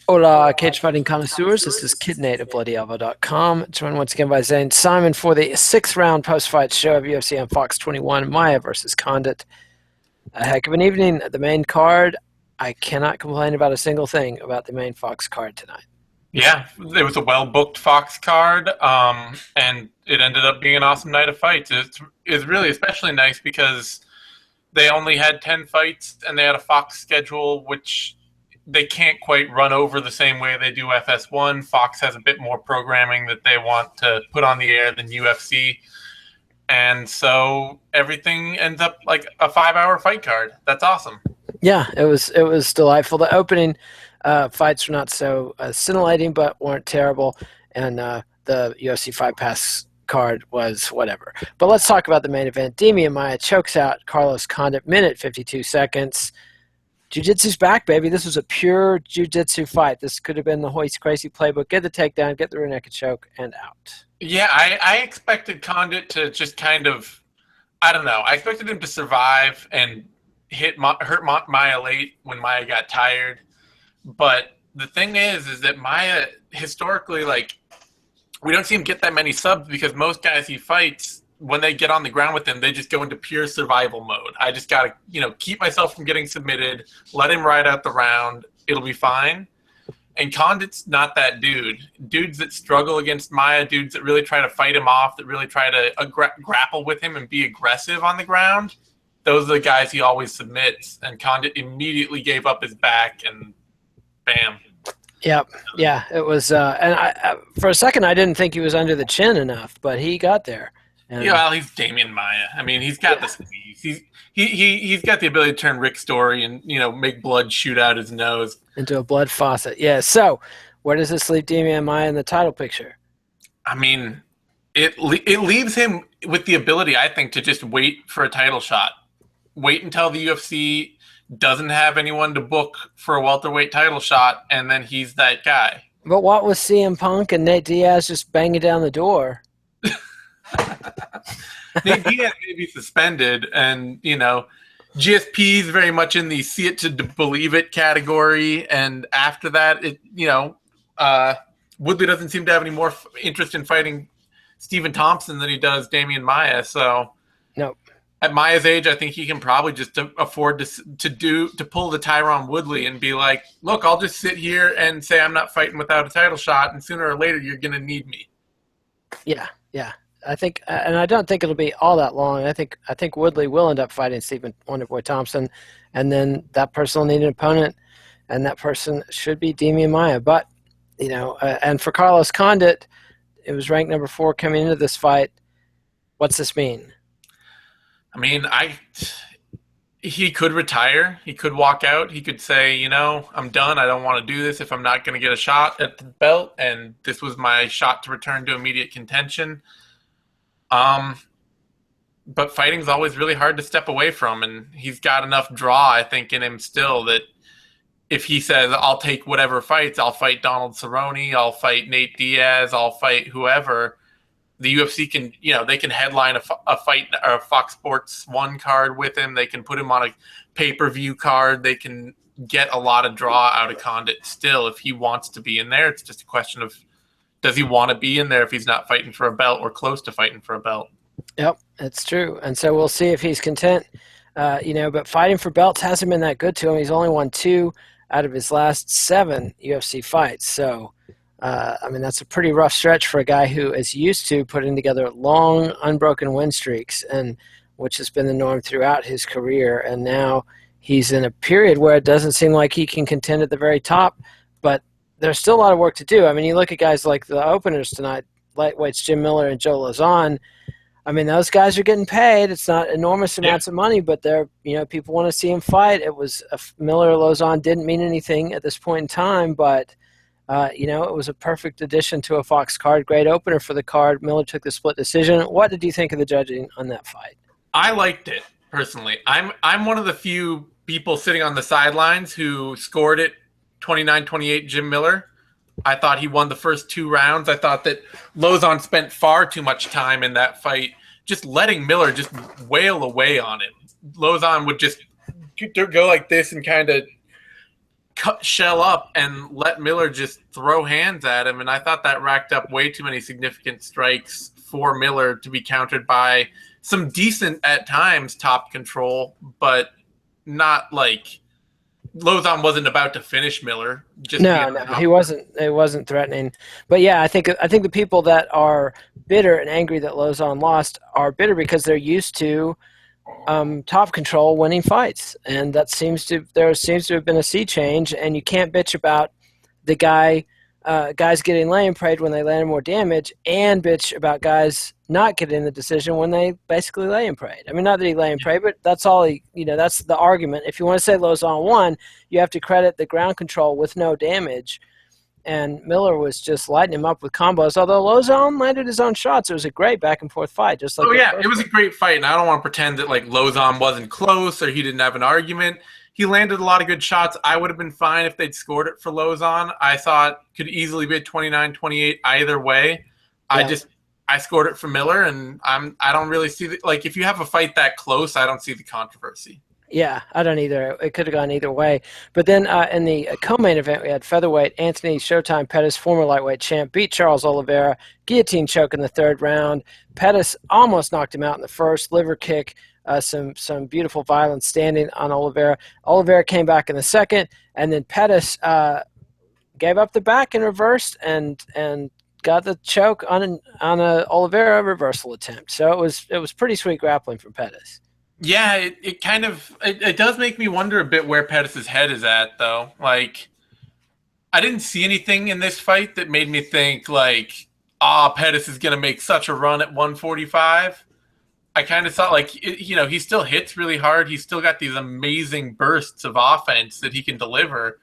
Hola, cage fighting connoisseurs. This is Kid Nate of BloodyElbow.com. Joined once again by Zane Simon for the sixth round post-fight show of UFC on Fox 21, Maia versus Condit. A heck of an evening. The main card, I cannot complain about a single thing about the main Fox card tonight. Yeah, it was a well-booked Fox card, and it ended up being an awesome night of fights. It's really especially nice because they only had 10 fights, and they had a Fox schedule, which they can't quite run over the same way they do FS1. Fox has a bit more programming that they want to put on the air than UFC, and so everything ends up like a 5-hour fight card. That's awesome. Yeah, it was delightful. The opening fights were not so scintillating, but weren't terrible, and the UFC Fight Pass card was whatever. But let's talk about the main event. Demian Maia chokes out Carlos Condit, minute 52 seconds. Jiu-jitsu's back, baby. This was a pure jiu-jitsu fight. This could have been the Hoist Crazy playbook. Get the takedown, get the rear naked choke, and out. Yeah, I expected Condit to just kind of, I don't know. I expected him to survive and hurt Maya late when Maya got tired. But the thing is that Maya historically, like, we don't see him get that many subs because most guys he fights, when they get on the ground with him, they just go into pure survival mode. I just got to, keep myself from getting submitted, let him ride out the round. It'll be fine. And Condit's not that dude. Dudes that struggle against Maya, dudes that really try to fight him off, that really try to grapple with him and be aggressive on the ground, those are the guys he always submits. And Condit immediately gave up his back and bam. Yep. Yeah, it was. And for a second, I didn't think he was under the chin enough, but he got there. And, yeah, well, he's Damian Maia. I mean, he's got the squeeze. He's got the ability to turn Rick Story and make blood shoot out his nose into a blood faucet. Yeah. So, where does this leave Demian Maia in the title picture? I mean, it leaves him with the ability, I think, to just wait for a title shot. Wait until the UFC doesn't have anyone to book for a welterweight title shot, and then he's that guy. But what was CM Punk and Nate Diaz just banging down the door? Nate Diaz may be suspended, and GSP is very much in the see it to believe it category. And after that, Woodley doesn't seem to have any more interest in fighting Stephen Thompson than he does Damian Maia. So, nope. At Maya's age, I think he can probably just afford to pull the Tyron Woodley and be like, look, I'll just sit here and say I'm not fighting without a title shot, and sooner or later you're going to need me. Yeah. I think, and I don't think it'll be all that long. I think Woodley will end up fighting Stephen Wonderboy Thompson, and then that person will need an opponent, and that person should be Demian Maia. But and for Carlos Condit, it was ranked number 4 coming into this fight. What's this mean? I mean, he could retire. He could walk out. He could say, I'm done. I don't want to do this if I'm not going to get a shot at the belt. And this was my shot to return to immediate contention. But fighting's always really hard to step away from. And he's got enough draw, I think, in him still that if he says, I'll take whatever fights, I'll fight Donald Cerrone, I'll fight Nate Diaz, I'll fight whoever, the UFC can, they can headline a fight or a Fox Sports 1 card with him. They can put him on a pay-per-view card. They can get a lot of draw out of Condit still if he wants to be in there. It's just a question of, does he want to be in there if he's not fighting for a belt or close to fighting for a belt? Yep, it's true. And so we'll see if he's content. But fighting for belts hasn't been that good to him. He's only won 2 out of his last 7 UFC fights. So, that's a pretty rough stretch for a guy who is used to putting together long, unbroken win streaks, and which has been the norm throughout his career. And now he's in a period where it doesn't seem like he can contend at the very top, but there's still a lot of work to do. I mean, you look at guys like the openers tonight, lightweights Jim Miller and Joe Lozon. I mean, those guys are getting paid. It's not enormous amounts of money, but they're, people want to see him fight. It was Miller Lozon didn't mean anything at this point in time, but it was a perfect addition to a Fox card. Great opener for the card. Miller took the split decision. What did you think of the judging on that fight? I liked it personally. I'm one of the few people sitting on the sidelines who scored it 29-28 Jim Miller. I thought he won the first 2 rounds. I thought that Lozon spent far too much time in that fight just letting Miller just wail away on him. Lozon would just go like this and kind of shell up and let Miller just throw hands at him. And I thought that racked up way too many significant strikes for Miller to be countered by some decent, at times, top control, but not like Lozon wasn't about to finish Miller. Just No, no, he wasn't. It wasn't threatening. But yeah, I think the people that are bitter and angry that Lozon lost are bitter because they're used to top control winning fights, and there seems to have been a sea change. And you can't bitch about the guys getting lay prayed when they landed more damage, and bitch about guys not getting the decision when they basically lay and prayed. I mean, not that he lay and prayed, but that's all that's the argument. If you want to say Lozon won, you have to credit the ground control with no damage. And Miller was just lighting him up with combos. Although Lozon landed his own shots, it was a great back and forth fight. Just like it was a great fight, and I don't want to pretend that like Lozon wasn't close or he didn't have an argument. He landed a lot of good shots. I would have been fine if they'd scored it for Lozon. I thought could easily be a 29-28 either way. Yeah. I scored it for Miller, and I don't really see like if you have a fight that close, I don't see the controversy. Yeah, I don't either. It could have gone either way. But then in the co-main event, we had featherweight Anthony Showtime Pettis, former lightweight champ, beat Charles Oliveira, guillotine choke in the third round. Pettis almost knocked him out in the first, liver kick, some beautiful violence standing on Oliveira. Oliveira came back in the second, and then Pettis gave up the back and reversed and got the choke on a Oliveira reversal attempt. So it was pretty sweet grappling from Pettis. Yeah, it does make me wonder a bit where Pettis' head is at, though. Like, I didn't see anything in this fight that made me think, like, Pettis is going to make such a run at 145. I kind of thought, like, he still hits really hard. He's still got these amazing bursts of offense that he can deliver.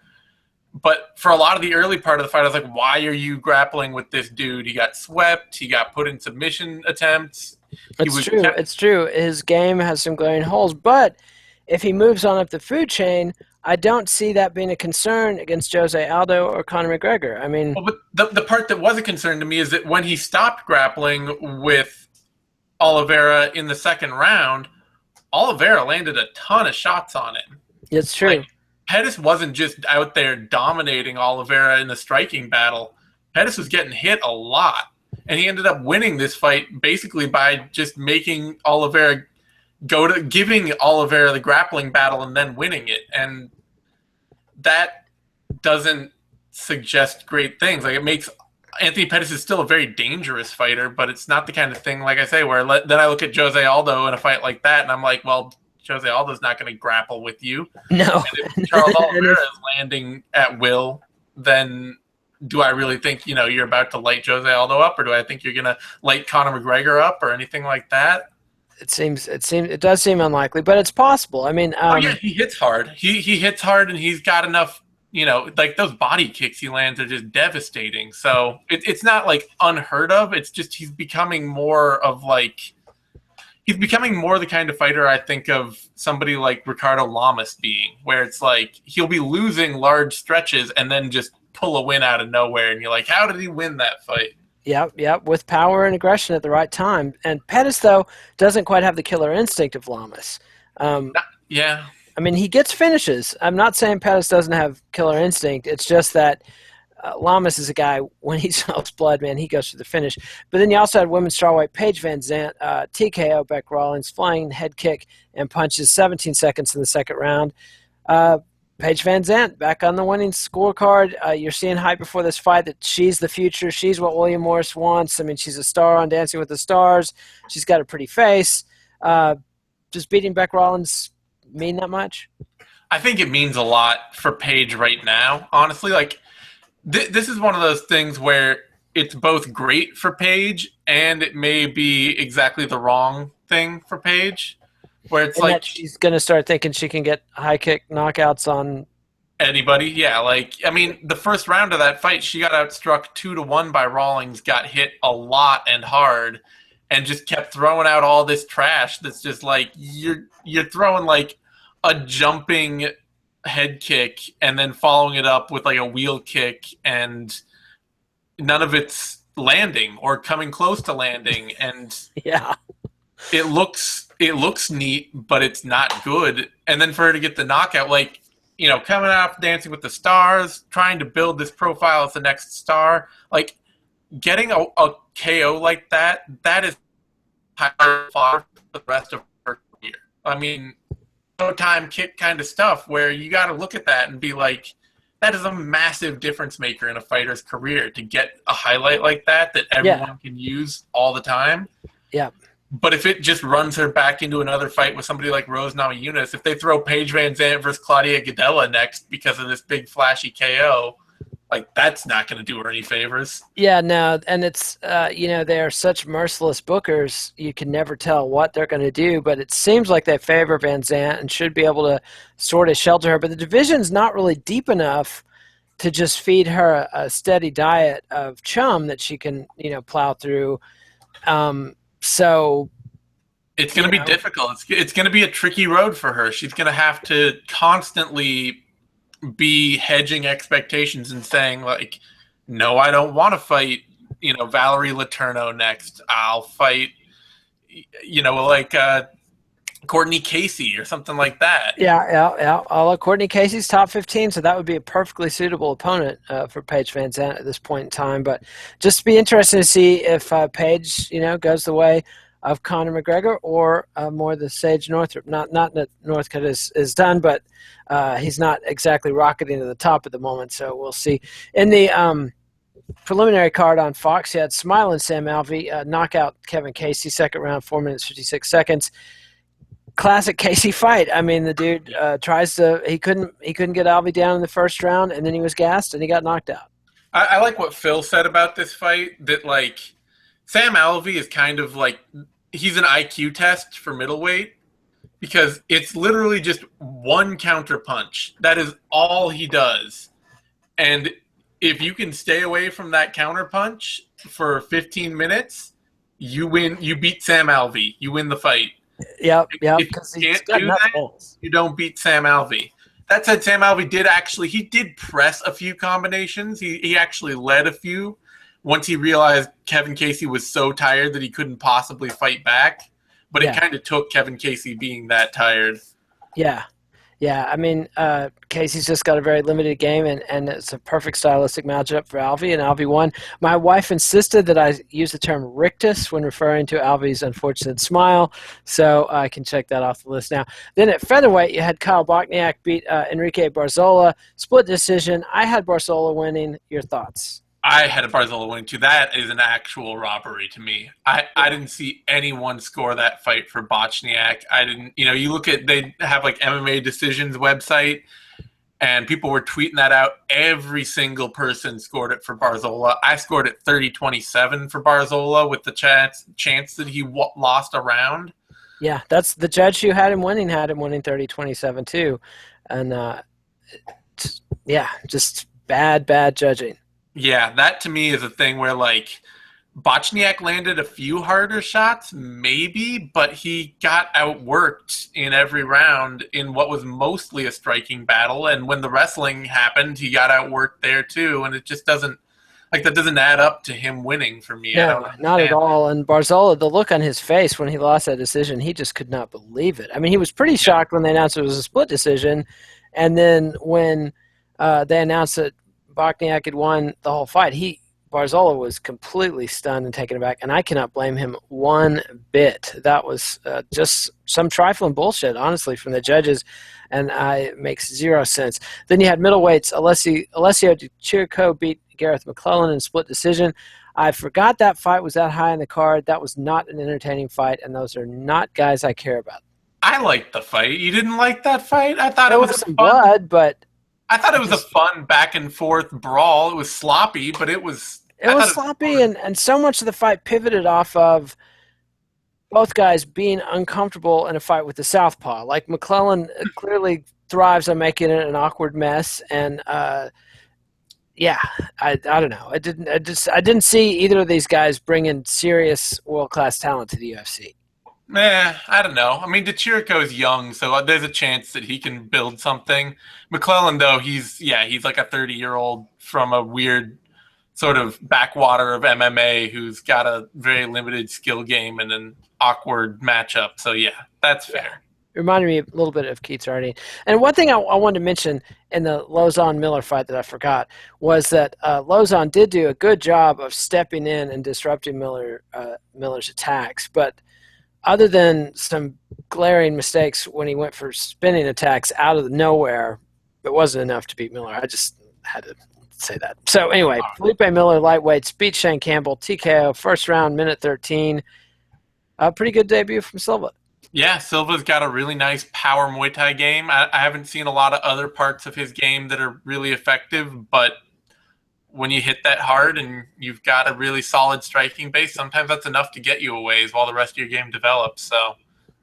But for a lot of the early part of the fight, I was like, why are you grappling with this dude? He got swept. He got put in submission attempts. It's true. His game has some glaring holes, but if he moves on up the food chain, I don't see that being a concern against Jose Aldo or Conor McGregor. I mean, but the part that was a concern to me is that when he stopped grappling with Oliveira in the second round, Oliveira landed a ton of shots on him. It's true. Like, Pettis wasn't just out there dominating Oliveira in the striking battle. Pettis was getting hit a lot. And he ended up winning this fight basically by just making Oliveira giving Oliveira the grappling battle and then winning it. And that doesn't suggest great things. Like, it makes Anthony Pettis is still a very dangerous fighter, but it's not the kind of thing, like I say, where then I look at Jose Aldo in a fight like that and I'm like, well, Jose Aldo's not going to grapple with you. No. And if Charles Oliveira is landing at will, then do I really think, you're about to light Jose Aldo up, or do I think you're going to light Conor McGregor up or anything like that? It does seem unlikely, but it's possible. I mean, he hits hard. He hits hard, and he's got enough, like those body kicks he lands are just devastating. So it's not like unheard of. It's just he's becoming more the kind of fighter I think of somebody like Ricardo Lamas being, where it's like he'll be losing large stretches and then just pull a win out of nowhere, and you're like, how did he win that fight? Yep, with power and aggression at the right time. And Pettis, though, doesn't quite have the killer instinct of Lamas. Yeah. I mean, he gets finishes. I'm not saying Pettis doesn't have killer instinct. It's just that Lamas is a guy, when he smells blood, man, he goes for the finish. But then you also had women's strawweight Paige Van Zandt, TKO Beck Rawlings, flying head kick and punches, 17 seconds in the second round. Paige Van Zandt back on the winning scorecard. You're seeing hype before this fight that she's the future. She's what William Morris wants. I mean, she's a star on Dancing with the Stars. She's got a pretty face. Does beating Beck Rawlings mean that much? I think it means a lot for Paige right now. Honestly, like this is one of those things where it's both great for Paige and it may be exactly the wrong thing for Paige. Where it's like she's going to start thinking she can get high kick knockouts on anybody. Yeah, like, I mean, the first round of that fight, she got outstruck 2-1 by Rawlings, got hit a lot and hard, and just kept throwing out all this trash that's just like, you're throwing like a jumping head kick and then following it up with like a wheel kick, and none of it's landing or coming close to landing. And yeah, it looks neat, but it's not good. And then for her to get the knockout, like, coming off Dancing with the Stars, trying to build this profile as the next star. Like, getting a KO like that is hard for the rest of her career. I mean, no time kick kind of stuff where you got to look at that and be like, that is a massive difference maker in a fighter's career to get a highlight like that everyone can use all the time. Yeah. But if it just runs her back into another fight with somebody like Rose Namajunas, if they throw Paige Van Zandt versus Claudia Gadelha next because of this big flashy KO, like, that's not going to do her any favors. Yeah, no, and it's, they are such merciless bookers, you can never tell what they're going to do, but it seems like they favor Van Zandt and should be able to sort of shelter her, but the division's not really deep enough to just feed her a steady diet of chum that she can, plow through. So it's going to be difficult. It's going to be a tricky road for her. She's going to have to constantly be hedging expectations and saying, like, no, I don't want to fight, Valerie Letourneau next. I'll fight, Courtney Casey or something like that. Yeah. Although Courtney Casey's top 15, so that would be a perfectly suitable opponent for Paige Van Zandt at this point in time. But just be interesting to see if Paige, goes the way of Conor McGregor or more the Sage Northrup. Not that Northcutt is done, but he's not exactly rocketing to the top at the moment, so we'll see. In the preliminary card on Fox, you had Smiling Sam Alvey knock out Kevin Casey, second round, 4 minutes, 56 seconds. Classic Casey fight. I mean, the dude he couldn't get Alvey down in the first round, and then he was gassed, and he got knocked out. I like what Phil said about this fight, that, like, Sam Alvey is kind of like, he's an IQ test for middleweight, because it's literally just one counter punch. That is all he does. And if you can stay away from that counter punch for 15 minutes, you win. You beat Sam Alvey. You win the fight. Yep. If you can't do that, you don't beat Sam Alvey. That said, Sam Alvey did press a few combinations. He actually led a few once he realized Kevin Casey was so tired that he couldn't possibly fight back. But it kind of took Kevin Casey being that tired. Yeah. I mean, Casey's just got a very limited game, and it's a perfect stylistic matchup for Alvey, and Alvey won. My wife insisted that I use the term rictus when referring to Alvey's unfortunate smile, so I can check that off the list now. Then at featherweight, you had Kyle Bochniak beat Enrique Barzola. Split decision. I had Barzola winning. Your thoughts? I had a Barzola winning too. That is an actual robbery to me. I didn't see anyone score that fight for Bochniak. I didn't, you look at, they have like MMA Decisions website, and people were tweeting that out. Every single person scored it for Barzola. I scored it 30-27 for Barzola with the chance that he lost a round. Yeah, that's the judge who had him winning 30-27 too. And just bad judging. Yeah, that to me is a thing where, like, Bochniak landed a few harder shots, maybe, but he got outworked in every round in what was mostly a striking battle. And when the wrestling happened, he got outworked there too. And it just doesn't add up to him winning for me. No, not at all. And Barzola, the look on his face when he lost that decision, he just could not believe it. I mean, he was pretty shocked when they announced it was a split decision. And then when they announced that Bochniak had won the whole fight, Barzola was completely stunned and taken aback, and I cannot blame him one bit. That was just some trifling bullshit, honestly, from the judges, and it makes zero sense. Then you had middleweights. Alessio Di Chirico beat Gareth McClellan in split decision. I forgot that fight was that high in the card. That was not an entertaining fight, and those are not guys I care about. I liked the fight. You didn't like that fight? I thought it was some blood, but I thought it was a fun back and forth brawl. It was sloppy, but it was sloppy, and so much of the fight pivoted off of both guys being uncomfortable in a fight with the southpaw. Like, McClellan clearly thrives on making it an awkward mess, and I don't know. I didn't see either of these guys bringing serious world-class talent to the UFC. I don't know. I mean, Di Chirico's young, so there's a chance that he can build something. McClellan, though, he's like a 30-year-old from a weird sort of backwater of MMA who's got a very limited skill game and an awkward matchup. So, yeah, that's fair. reminded me a little bit of Keith Hardy. And one thing I wanted to mention in the Lozon Miller fight that I forgot was that Lozon did do a good job of stepping in and disrupting Miller's attacks, but other than some glaring mistakes when he went for spinning attacks out of nowhere, it wasn't enough to beat Miller. I just had to say that. So anyway, Felipe Miller, lightweight, beat Shane Campbell, TKO, first round, minute 13. A pretty good debut from Silva. Yeah, Silva's got a really nice power Muay Thai game. I haven't seen a lot of other parts of his game that are really effective, but when you hit that hard and you've got a really solid striking base, sometimes that's enough to get you a ways while the rest of your game develops. So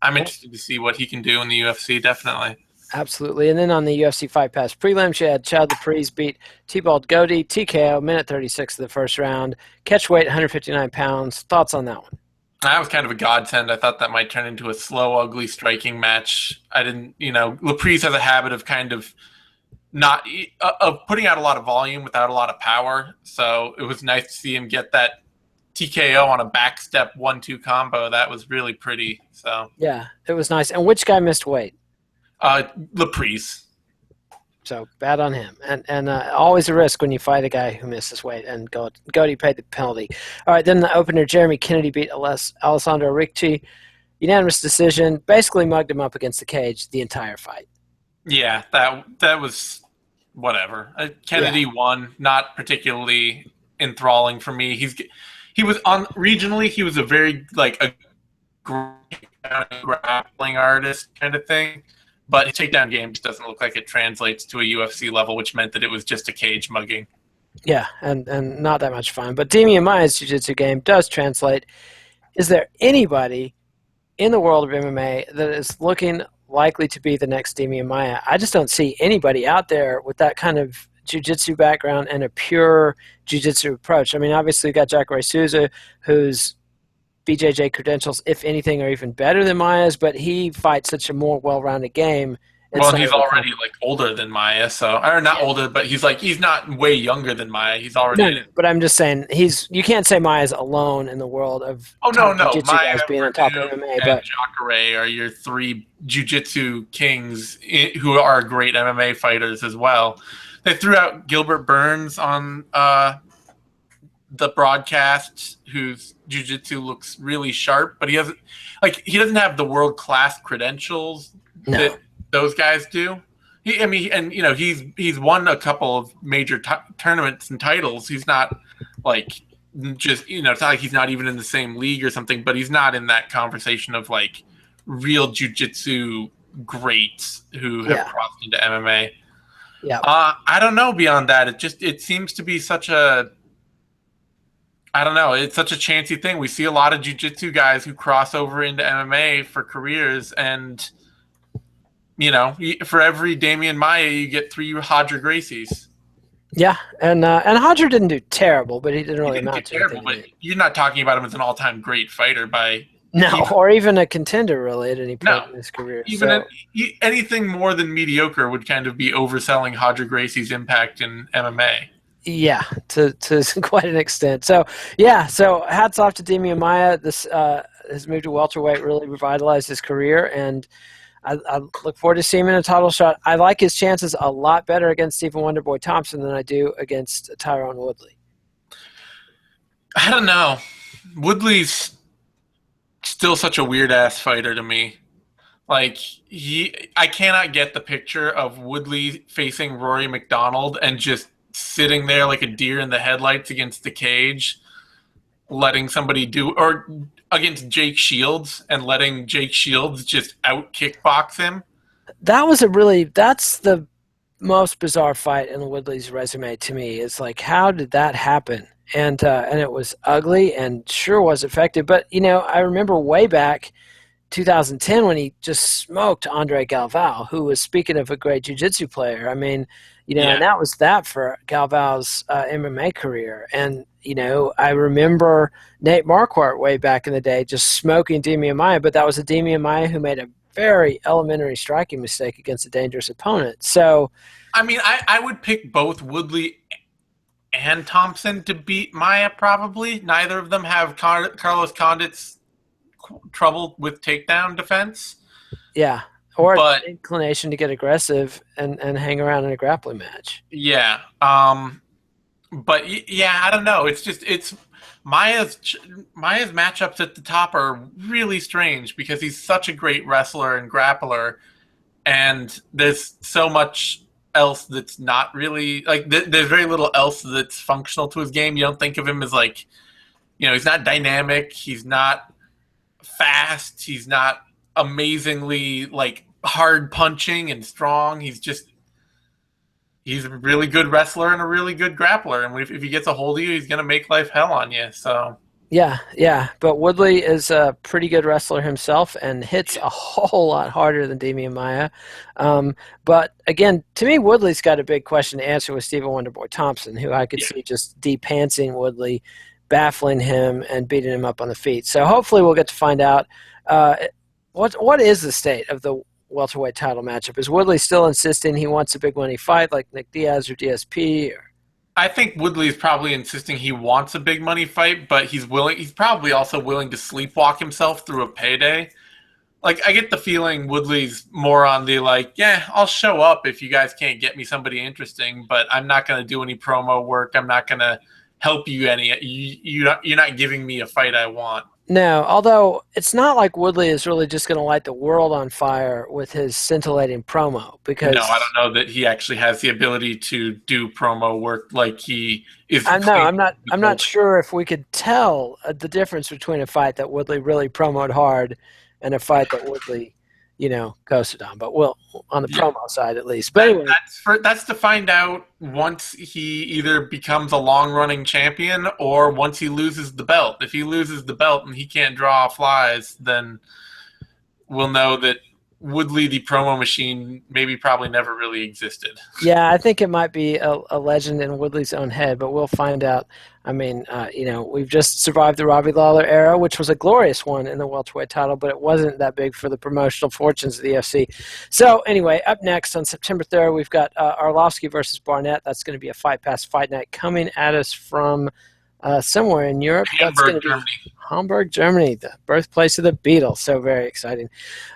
I'm interested to see what he can do in the UFC, definitely. Absolutely. And then on the UFC Fight Pass prelims, you had Chad Laprise beat T-Bald Goody, TKO, minute 36 of the first round. Catch weight, 159 pounds. Thoughts on that one? That was kind of a godsend. I thought that might turn into a slow, ugly striking match. I didn't, Laprise has a habit of kind of of putting out a lot of volume without a lot of power. So it was nice to see him get that TKO on a backstep 1-2 combo. That was really pretty. So yeah, it was nice. And which guy missed weight? Laprise. So bad on him. And always a risk when you fight a guy who misses weight, and Goody paid the penalty. All right, then the opener, Jeremy Kennedy beat Alessandro Ricci. Unanimous decision. Basically mugged him up against the cage the entire fight. Yeah, that was whatever. Kennedy won. Not particularly enthralling for me. He was on regionally. He was a very a great grappling artist kind of thing. But his takedown game just doesn't look like it translates to a UFC level, which meant that it was just a cage mugging. Yeah, and not that much fun. But Demian Maia's jiu-jitsu game does translate. Is there anybody in the world of MMA that is looking likely to be the next Demian Maia? I just don't see anybody out there with that kind of jiu-jitsu background and a pure jiu-jitsu approach. I mean, obviously, we've got Jacare Souza, who's BJJ credentials, if anything, are even better than Maia's, but he fights such a more well-rounded game. Well, he's already older than Maia, or not older, but he's not way younger than Maia. He's already. No, but I'm just saying you can't say Maia's alone in the world of jiu-jitsu Maia, guys being on top of MMA. But Jacare are your three jiu-jitsu kings who are great MMA fighters as well. They threw out Gilbert Burns on the broadcast, whose jiu-jitsu looks really sharp, but he doesn't have the world-class credentials that those guys do. He's won a couple of major tournaments and titles. He's not it's not like he's not even in the same league or something, but he's not in that conversation of real jiu-jitsu greats who have crossed into MMA. Yeah. I don't know beyond that. It seems to be such a it's such a chancy thing. We see a lot of jiu-jitsu guys who cross over into MMA for careers, and for every Demian Maia, you get 3 Roger Gracies. Yeah, and Hodger didn't do terrible, but he didn't really amount to terrible. But you're not talking about him as an all-time great fighter or even a contender really at any point in his career. Anything more than mediocre would kind of be overselling Hodger Gracie's impact in MMA. Yeah, to quite an extent. So hats off to Demian Maia. This his move to welterweight really revitalized his career, and I look forward to seeing him in a title shot. I like his chances a lot better against Stephen Wonderboy Thompson than I do against Tyron Woodley. I don't know. Woodley's still such a weird-ass fighter to me. I cannot get the picture of Woodley facing Rory McDonald and just sitting there like a deer in the headlights against the cage, letting somebody or against Jake Shields and letting Jake Shields just out kickbox him. That's the most bizarre fight in Woodley's resume to me. It's how did that happen? And it was ugly and sure was effective. But, I remember way back 2010 when he just smoked Andre Galvao, who was, speaking of a great jiu-jitsu player. I mean, and that was that for Galvao's MMA career. And, I remember Nate Marquardt way back in the day just smoking Demian Maia, but that was a Demian Maia who made a very elementary striking mistake against a dangerous opponent. So, I mean, I would pick both Woodley and Thompson to beat Maia probably. Neither of them have Carlos Condit's trouble with takedown defense. Yeah. or but inclination to get aggressive and hang around in a grappling match. yeah. But yeah, I don't know. It's Maia's Maia's matchups at the top are really strange because he's such a great wrestler and grappler, and there's so much else that's not really like there's very little else that's functional to his game. You don't think of him as like, he's not dynamic, he's not fast, he's not amazingly like hard punching and strong. He's a really good wrestler and a really good grappler, and if he gets a hold of you, he's gonna make life hell on you. So Yeah, yeah, but Woodley is a pretty good wrestler himself and hits a whole lot harder than Damian Maia. But again, to me, Woodley's got a big question to answer with Stephen Wonderboy Thompson, who I could see just de-pantsing Woodley, baffling him, and beating him up on the feet. So hopefully we'll get to find out what is the state of the welterweight title matchup. Is Woodley still insisting he wants a big money fight like Nick Diaz or DSP? Or I think Woodley is probably insisting he wants a big money fight, but he's probably also willing to sleepwalk himself through a payday. Like, I get the feeling Woodley's more on the like, yeah, I'll show up if you guys can't get me somebody interesting, but I'm not going to do any promo work. I'm not going to help you any. You're not giving me a fight I want. No, although it's not like Woodley is really just going to light the world on fire with his scintillating promo, because No, I don't know that he actually has the ability to do promo work like he is. I'm not sure if we could tell the difference between a fight that Woodley really promoted hard and a fight that Woodley, coasted on. But we'll on the promo side at least. But anyway, that's to find out once he either becomes a long-running champion or once he loses the belt. If he loses the belt and he can't draw flies, then we'll know that Woodley, the promo machine, probably never really existed. Yeah, I think it might be a legend in Woodley's own head, but we'll find out. I mean, we've just survived the Robbie Lawler era, which was a glorious one in the welterweight title, but it wasn't that big for the promotional fortunes of the UFC. So anyway, up next on September 3rd, we've got Arlovsky versus Barnett. That's going to be a Fight Pass Fight Night coming at us from somewhere in Europe. Hamburg, Germany. Hamburg, Germany, the birthplace of the Beatles. So very exciting.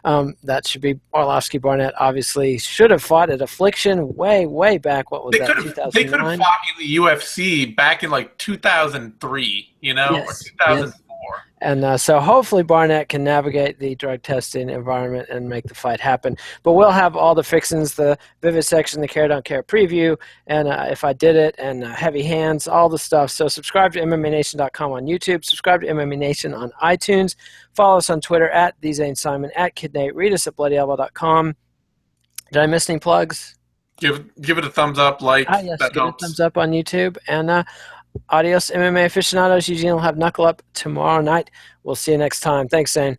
That should be Arlovsky Barnett. Obviously, should have fought at Affliction way back. What was that? 2009? They could have fought in the UFC back in like 2003, or 2004. Yes. And so hopefully Barnett can navigate the drug testing environment and make the fight happen. But we'll have all the fixings, the vivisection, the care, don't care preview, and if I did it, and heavy hands, all the stuff. So subscribe to MMANation.com on YouTube. Subscribe to MMA Nation on iTunes. Follow us on Twitter at TheZaneSimon, at KidNate. Read us at BloodyElbow.com. Did I miss any plugs? Give it a thumbs up, like. Yes, that give helps. It a thumbs up on YouTube. And adios, MMA aficionados. Eugene will have Knuckle Up tomorrow night. We'll see you next time. Thanks, Zane.